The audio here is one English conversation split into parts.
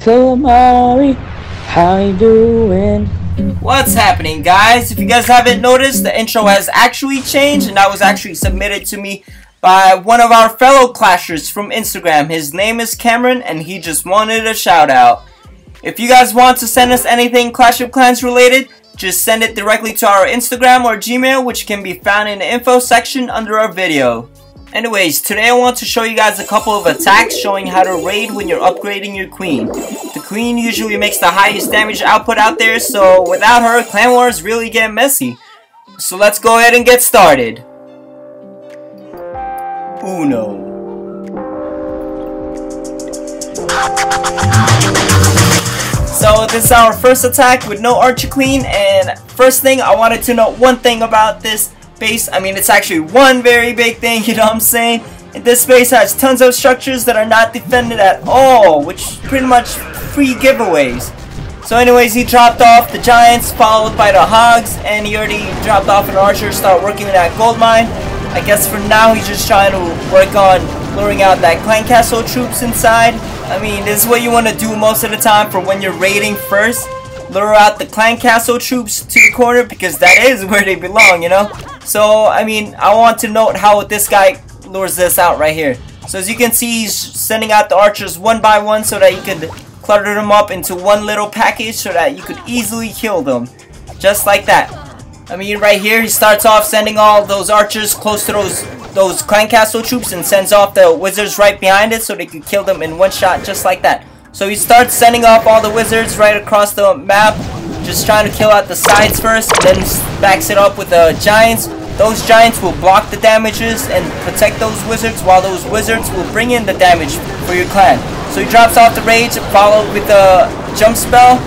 little Mari, how you doing? What's happening, guys? If you guys haven't noticed, the intro has actually changed, and that was actually submitted to me by one of our fellow clashers from Instagram. His name is Cameron, and he just wanted a shout out. If you guys want to send us anything Clash of Clans related, just send it directly to our Instagram or Gmail, which can be found in the info section under our video. Anyways, today I want to show you guys a couple of attacks showing how to raid when you're upgrading your queen. The queen usually makes the highest damage output out there, so without her, clan wars really get messy. So let's go ahead and get started. Uno. So this is our first attack with no archer queen, and first thing I wanted to note one thing about this base. I mean, it's actually one very big thing, you know what I'm saying? And this base has tons of structures that are not defended at all, which pretty much free giveaways. So anyways, he dropped off the giants followed by the hogs, and he already dropped off an archer, start working with that gold mine. I guess for now he's just trying to work on luring out that clan castle troops inside. I mean, this is what you want to do most of the time for when you're raiding first. Lure out the clan castle troops to the corner because that is where they belong, you know? So, I mean, I want to note how this guy lures this out right here. So as you can see, he's sending out the archers one by one so that you could clutter them up into one little package so that you could easily kill them. Just like that. I mean, right here, he starts off sending all those archers close to those clan castle troops and sends off the wizards right behind it so they could kill them in one shot, just like that. So he starts sending off all the wizards right across the map, just trying to kill out the sides first, and then backs it up with the giants. Those giants will block the damages and protect those wizards, while those wizards will bring in the damage for your clan. So he drops off the rage, followed with the jump spell,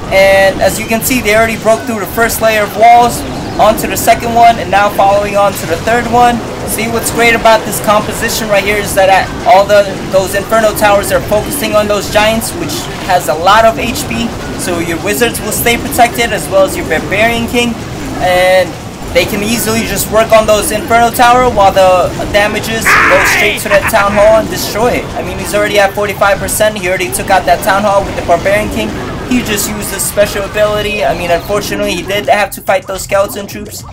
and as you can see, they already broke through the first layer of walls, onto the second one, and now following on to the third one. See, what's great about this composition right here is that all those inferno towers are focusing on those giants, which has a lot of HP, so your wizards will stay protected as well as your barbarian king, and they can easily just work on those inferno tower while the damages go straight to that town hall and destroy it. I mean, he's already at 45%. He already took out that town hall with the barbarian king. He just used his special ability. I mean, unfortunately, he did have to fight those skeleton troops.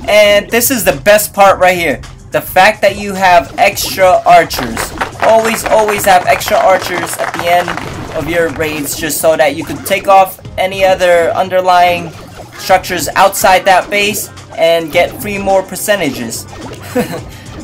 And this is the best part right here. The fact that you have extra archers. Always have extra archers at the end of your raids, just so that you could take off any other underlying structures outside that base and get free more percentages.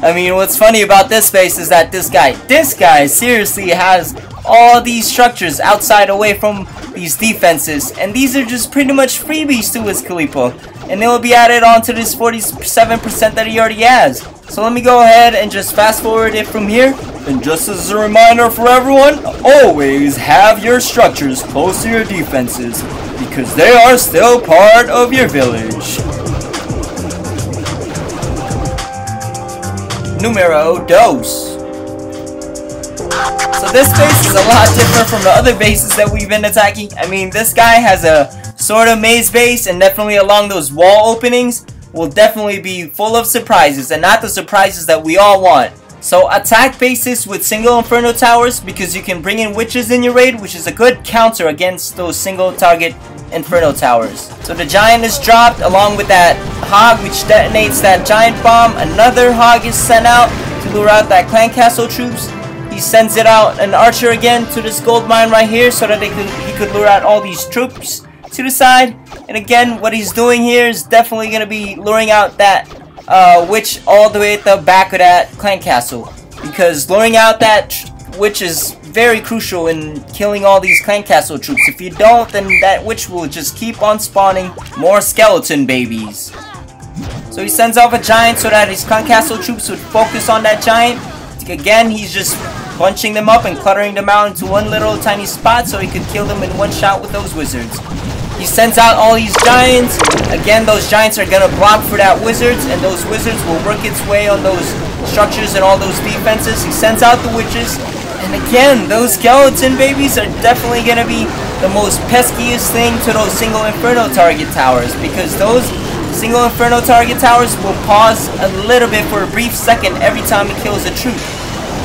I mean, what's funny about this base is that this guy seriously has all these structures outside away from these defenses, and these are just pretty much freebies to his Kalipo, and they will be added on to this 47% that he already has. So let me go ahead and just fast forward it from here. And just as a reminder for everyone, always have your structures close to your defenses, because they are still part of your village. Numero dos. So this base is a lot different from the other bases that we've been attacking. I mean, this guy has a sort of maze base, and definitely along those wall openings will definitely be full of surprises, and not the surprises that we all want. So attack bases with single inferno towers, because you can bring in witches in your raid, which is a good counter against those single target inferno towers. So the giant is dropped along with that hog, which detonates that giant bomb. Another hog is sent out to lure out that clan castle troops. He sends it out an archer again to this gold mine right here so that he could lure out all these troops to the side. And again, what he's doing here is definitely going to be luring out that witch all the way at the back of that clan castle, because luring out that witch is very crucial in killing all these clan castle troops. If you don't, then that witch will just keep on spawning more skeleton babies. So he sends off a giant so that his clan castle troops would focus on that giant. Again, he's just bunching them up and cluttering them out into one little tiny spot so he could kill them in one shot with those wizards. He sends out all these giants. Again, those giants are gonna block for that wizards, and those wizards will work its way on those structures and all those defenses. He sends out the witches, and again, those skeleton babies are definitely gonna be the most peskiest thing to those single inferno target towers, because those single inferno target towers will pause a little bit for a brief second every time he kills a troop.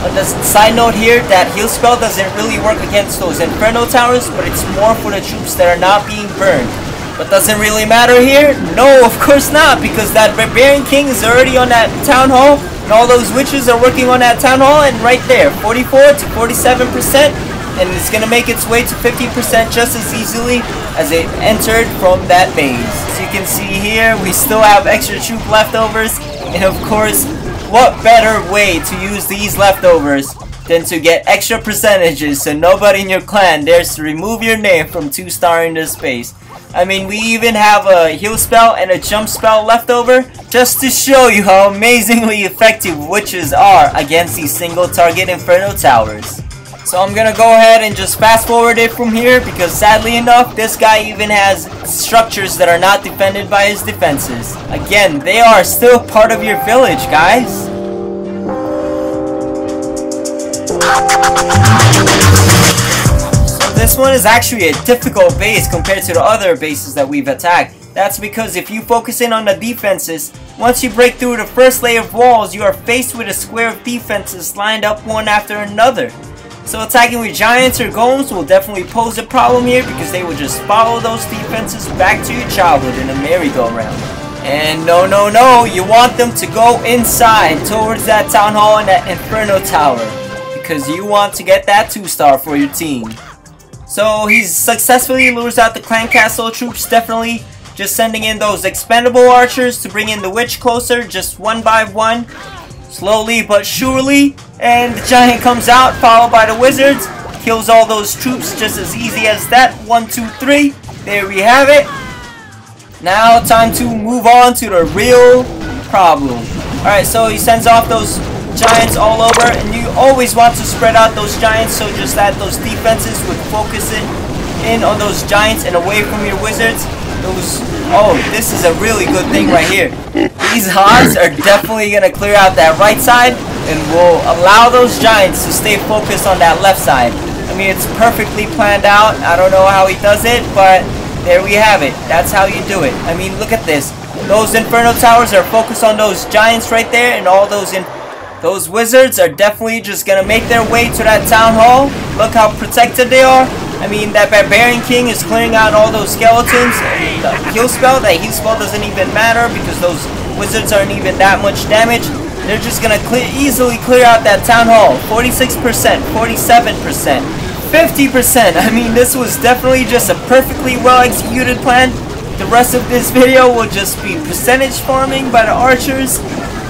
On the side note here, that heal spell doesn't really work against those Inferno Towers, but it's more for the troops that are not being burned. But does it really matter here? No, of course not, because that Barbarian King is already on that Town Hall, and all those witches are working on that Town Hall, and right there, 44 to 47%, and it's going to make its way to 50% just as easily as it entered from that base. As you can see here, we still have extra troop leftovers, and of course, what better way to use these leftovers than to get extra percentages so nobody in your clan dares to remove your name from 2-starring this base. I mean, we even have a heal spell and a jump spell left over just to show you how amazingly effective witches are against these single target Inferno Towers. So I'm gonna go ahead and just fast forward it from here, because sadly enough, this guy even has structures that are not defended by his defenses. Again, they are still part of your village, guys. So this one is actually a difficult base compared to the other bases that we've attacked. That's because if you focus in on the defenses, once you break through the first layer of walls, you are faced with a square of defenses lined up one after another. So attacking with giants or golems will definitely pose a problem here, because they will just follow those defenses back to your childhood in a merry-go-round. And no, you want them to go inside towards that Town Hall and that Inferno Tower, because you want to get that 2-star for your team. So he successfully lures out the Clan Castle troops, definitely just sending in those expendable archers to bring in the witch closer, just one by one. Slowly but surely, and the giant comes out, followed by the wizards, kills all those troops just as easy as that. 1, 2, 3. There we have it. Now time to move on to the real problem. Alright, so he sends off those giants all over, and you always want to spread out those giants so just that those defenses would focus in on those giants and away from your wizards. Oh, this is a really good thing right here. These Haas are definitely going to clear out that right side and will allow those giants to stay focused on that left side. I mean, it's perfectly planned out. I don't know how he does it, but there we have it. That's how you do it. I mean, look at this. Those Inferno Towers are focused on those giants right there, and all those wizards are definitely just going to make their way to that Town Hall. Look how protected they are. I mean, that Barbarian King is clearing out all those skeletons. The heal spell, that heal spell doesn't even matter, because those wizards aren't even that much damage. They're just gonna easily clear out that Town Hall. 46%, 47%, 50%. I mean, this was definitely just a perfectly well executed plan. The rest of this video will just be percentage farming by the archers.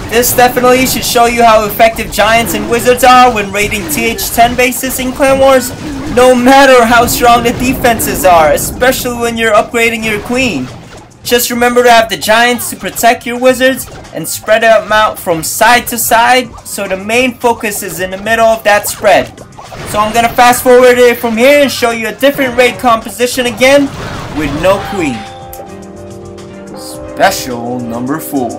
This definitely should show you how effective giants and wizards are when raiding TH10 bases in Clan Wars, no matter how strong the defenses are, especially when you're upgrading your queen. Just remember to have the giants to protect your wizards and spread them out from side to side, so the main focus is in the middle of that spread. So I'm gonna fast forward it from here and show you a different raid composition again with no queen. Special number 4.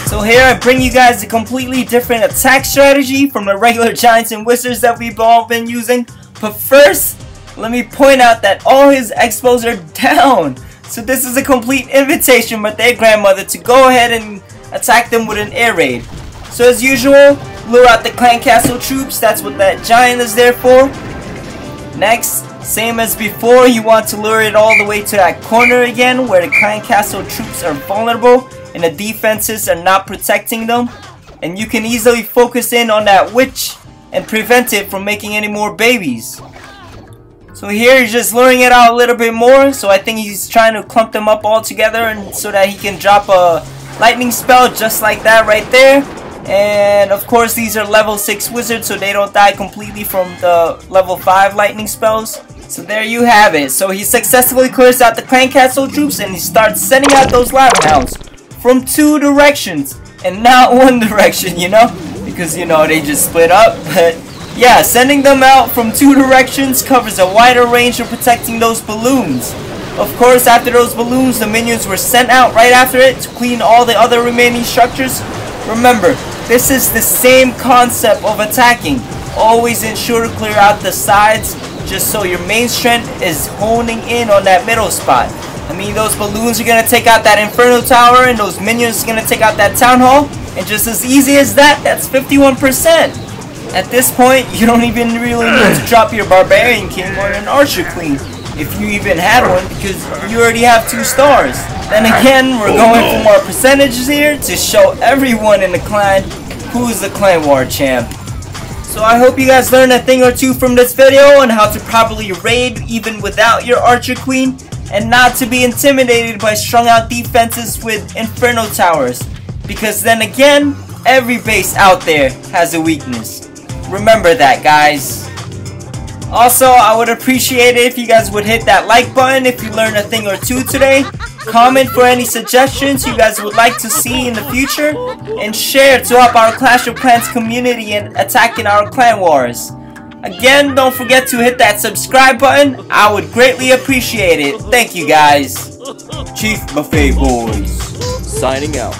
So here I bring you guys a completely different attack strategy from the regular giants and wizards that we've all been using. But first, let me point out that all his expos are down. So this is a complete invitation by their grandmother to go ahead and attack them with an air raid. So as usual, lure out the Clan Castle troops. That's what that giant is there for. Next, same as before, you want to lure it all the way to that corner again, where the Clan Castle troops are vulnerable and the defenses are not protecting them, and you can easily focus in on that witch and prevent it from making any more babies. So here he's just luring it out a little bit more, so I think he's trying to clump them up all together and so that he can drop a lightning spell just like that right there. And of course these are level 6 wizards, so they don't die completely from the level 5 lightning spells. So there you have it. So he successfully clears out the Clan Castle troops and he starts sending out those lava hounds from 2 directions and not 1 direction, you know, because you know they just split up. But yeah, sending them out from 2 directions covers a wider range of protecting those balloons. Of course, after those balloons, the minions were sent out right after it to clean all the other remaining structures. Remember, this is the same concept of attacking. Always ensure to clear out the sides just so your main strength is honing in on that middle spot. I mean, those balloons are going to take out that Inferno Tower, and those minions are going to take out that Town Hall. And just as easy as that, that's 51%. At this point, you don't even really need to drop your Barbarian King or an Archer Queen, if you even had one, because you already have 2 stars. Then again, we're going for more percentages here to show everyone in the clan who's the clan war champ. So I hope you guys learned a thing or two from this video on how to properly raid even without your Archer Queen, and not to be intimidated by strung out defenses with Inferno Towers, because then again, every base out there has a weakness. Remember that, guys. Also, I would appreciate it if you guys would hit that like button if you learned a thing or two today. Comment for any suggestions you guys would like to see in the future. And share to help our Clash of Clans community in attacking our clan wars. Again, don't forget to hit that subscribe button. I would greatly appreciate it. Thank you, guys. Chief Buffet Boys signing out.